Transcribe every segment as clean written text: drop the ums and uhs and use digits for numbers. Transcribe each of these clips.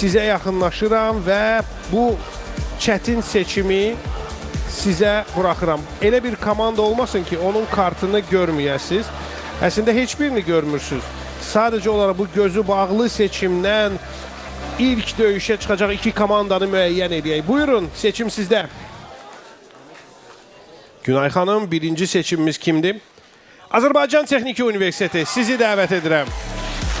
sizə yaxınlaşıram və bu çətin seçimi sizə buraxıram. Elə bir komanda olmasın ki, onun kartını görməyəsiniz. Əslində heç birini görmürsünüz. Sadəcə olaraq bu gözü bağlı seçimdən ilk döyüşə çıxacaq iki komandanı müəyyən edək. Buyurun, seçim sizdə. Günay xanım, birinci seçimimiz kimdir? Azərbaycan Texniki Universiteti. Sizi dəvət edirəm.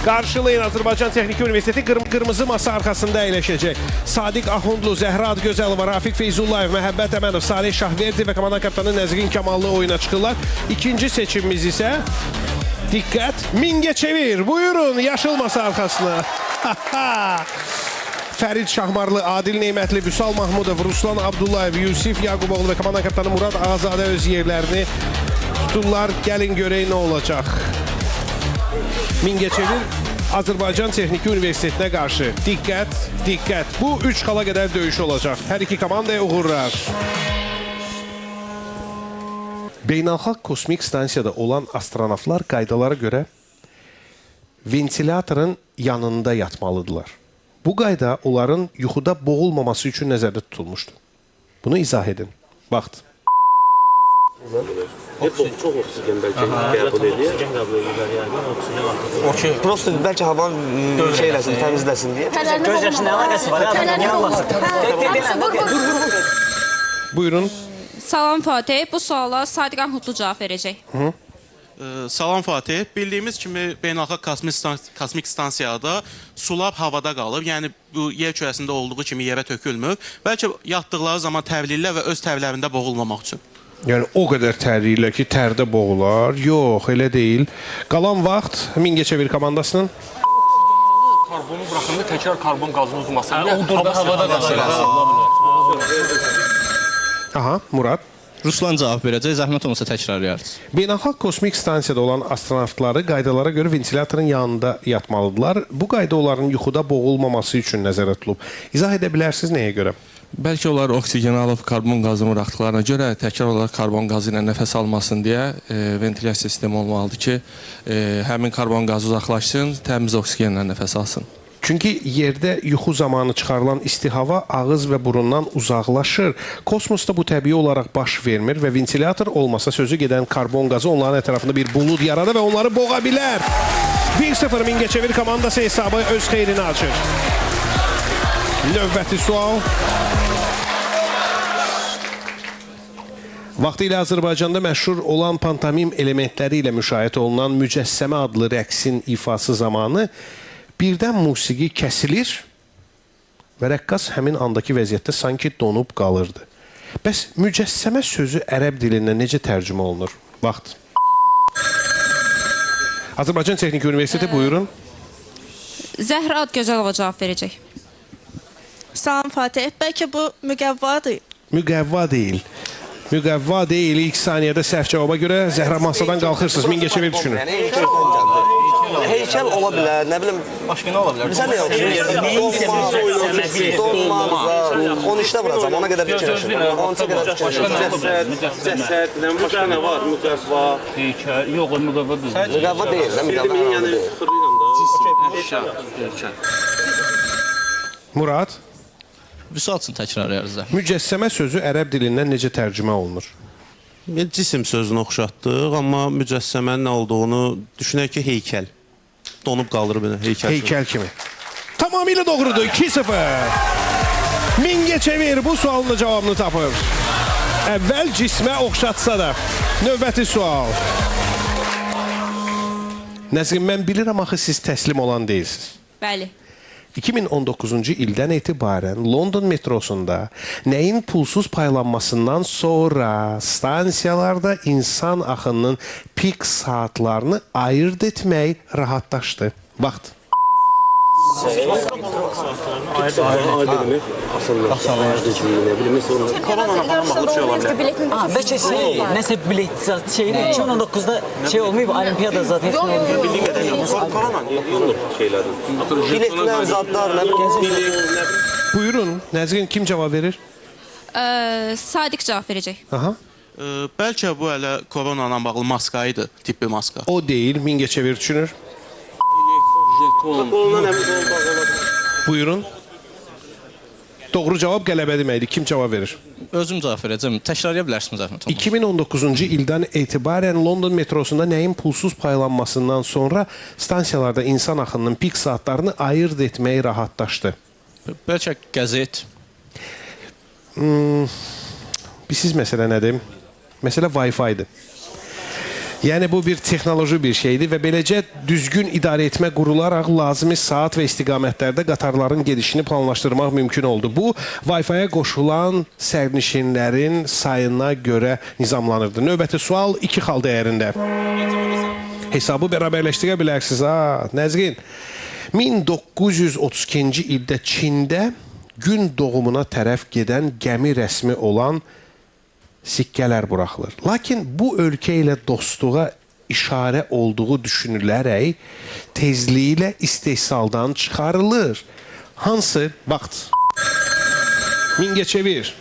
Qarşılayın Azərbaycan Texniki Universiteti qırmızı masa arxasında əyləşəcək. Sadiq Axundlu, Zəhra Gözəlova, Rafiq Feyzullayev, Məhəbbət Əmənov, Salih Şahverdi və komandan kapitanı Nəzrin Kamallı oyuna çıxırlar. İkinci seçimimiz isə diqqət, Mingəçevir. Buyurun, yaşıl masa arxasına. Fərid Şahmarlı, Adil Neymətli, Vüsal Mahmudov, Ruslan Abdullayev, Yusif Yaquboğlu və komandan kapitanı Murad Ağazadə öz yerlərini tuturlar. Gəlin görək nə olacaq. Mingəçevir Azərbaycan Texniki Universitetinə qarşı. Diqqət, diqqət. Bu 3 xala qədər döyüş olacaq. Hər iki komandaya uğurlar. Beynəlxalq kosmik stansiyada olan astronavtlar qaydalara görə ventilatorun yanında yatmalıdırlar. Bu qayda onların yuxuda boğulmaması üçün nəzərdə tutulmuşdur. Bunu izah edin. Vaxt. Çox oksigen bəlkə qəbul edir. Oksigen qəbul edirlər yəni. Prosto bəlkə havan şey eləsin, təmizləsin deyə. Göz yaşı nə əlaqəsi var? Niyə anlasın? Buyurun. Salam Fatih, bu suala Sadiq Axundlu cavab verəcək. Salam Fatih, bildiyimiz kimi beynəlxalq kosmik stansiyada sulab havada qalıb, yəni bu yer kürəsində olduğu kimi yerə tökülmür. Bəlkə yatdıqları zaman təvlillər və öz təvlərində boğulmamaq üçün. Yəni o qədər tərliyirlər ki, tərdə boğular. Yox, elə deyil. Qalan vaxt Mingəçevir komandasının karbonu bıraxanda təkrar karbon qazını udmasın. Havada qalsın. Aha, Murad. Ruslan cavab verəcək, zəhmət olmasa təkrarlayarız. Beynəlxalq kosmik stansiyada olan astronavtları qaydalara görə ventilatorun yanında yatmalıdırlar. Bu qayda onların yuxuda boğulmaması üçün nəzərdə tutulub. İzah edə bilərsiniz nəyə görə? Bəlkə onlar oksigen alıb karbon qazını bıraxdıqlarına görə təkrar olaraq karbon qazı ilə nəfəs almasın deyə ventilyasiya sistemi olmalıdır ki, həmin karbon qazı uzaqlaşsın, təmiz oksigenlə nəfəs alsın. Çünki yerdə yuxu zamanı çıxarılan isti hava ağız və burundan uzaqlaşır. Kosmosda bu təbii olaraq baş vermir və ventilator olmasa sözü gedən karbon qazı onların ətrafında bir bulud yaradır və onları boğa bilər. 1-0 Mingəçevir komandası hesabı öz xeyrini açır. Növbəti sual. Vaxtilə Azərbaycanda məşhur olan pantomim elementləri ilə müşahidə olunan Mücəssəmə adlı rəqsin ifası zamanı birdən musiqi kəsilir və rəqqas həmin andakı vəziyyətdə sanki donub qalırdı. Bəs mücəssəmə sözü ərəb dilindən necə tərcümə olunur? Vaxt. Azərbaycan Texniki Universiteti, buyurun. Zəhra Gözəlova cavab verəcək. Salam Fatih, bəlkə bu müqəvvadır. Müqəvva deyil. Müqəvva deyil. İlk saniyədə səhv cavaba görə Zəhra masadan qalxırsınız. Mingəçevir düşünür. Heykəl ola bilər, nə bilim. Başqa nə ola bilər? Sən nə yoxdur? Donmaz, 13-də vuracam, ona qədər fikirləşin. 13-ə qədər fikirləşin. Cəsəd, başqa nə var? Müqəvva. Heykəl, yox, o müqəvva deyil. Müqəvva deyil, nə müqəvva. Murad. Vüsal üçün təkrarlayarız. Mücəssəmə sözü ərəb dilindən necə tərcümə olunur? Cisim sözünü oxşatdıq, amma mücəssəmənin nə olduğunu düşünək ki, heykəl. Donub qalır belə, heykəl. Heykəl kimi. Tamamilə doğrudur, 2-0. Mingəçevir bu sualın cavabını tapır. Əvvəl cismə oxşatsa da. Növbəti sual. Nəzrin, mən bilirəm axı siz təslim olan deyilsiniz. Bəli. 2019-cu ildən etibarən London metrosunda nəyin pulsuz paylanmasından sonra stansiyalarda insan axınının pik saatlarını ayırt etmək rahatlaşdı. Vaxt. Bəlkə nəsə bilet şeydir. 2019-da şey olmayıb, olimpiyada zaten. Biletlər, zadlar, nə bilim. Buyurun, Nəzrin, kim cavab verir? Sadiq cavab verəcək. Aha. Bəlkə bu hələ korona ilə bağlı maska idi, tibbi maska. O deyil, Mingəçevir düşünür. Buyurun. Doğru cavab qələbə deməkdir. Kim cavab verir? Özüm cavab verəcəm. Təkrarlaya bilərsiniz zəhmət olmasa. 2019-cu ildən etibarən London metrosunda nəyin pulsuz paylanmasından sonra stansiyalarda insan axınının pik saatlarını ayırt etmək rahatlaşdı. Bəlkə qəzet. Bilirsiniz məsələ nədir? Məsələ Wi-Fi-dir. Yəni bu bir texnoloji bir şeydir və beləcə düzgün idarə etmə qurularaq lazımi saat və istiqamətlərdə qatarların gedişini planlaşdırmaq mümkün oldu. Bu, Wi-Fi-yə qoşulan sərnişinlərin sayına görə nizamlanırdı. Növbəti sual 2 xal dəyərində. Hesabı bərabərləşdirə bilərsiniz. Nəzrin, 1932-ci ildə Çində gün doğumuna tərəf gedən gəmi rəsmi olan sikkələr buraxılır. Lakin bu ölkə ilə dostluğa işarə olduğu düşünülərək tezliyi ilə istehsaldan çıxarılır. Hansı vaxt? Mingəçevir.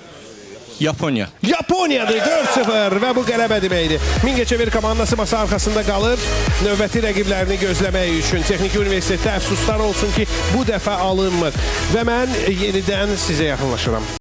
Yaponiya. Yaponiyadır 4-0 və bu qələbə deməkdir. Mingəçevir komandası masa arxasında qalır. Növbəti rəqiblərini gözləmək üçün Texniki Universitetdə əfsuslar olsun ki, bu dəfə alınmır. Və mən yenidən sizə yaxınlaşıram.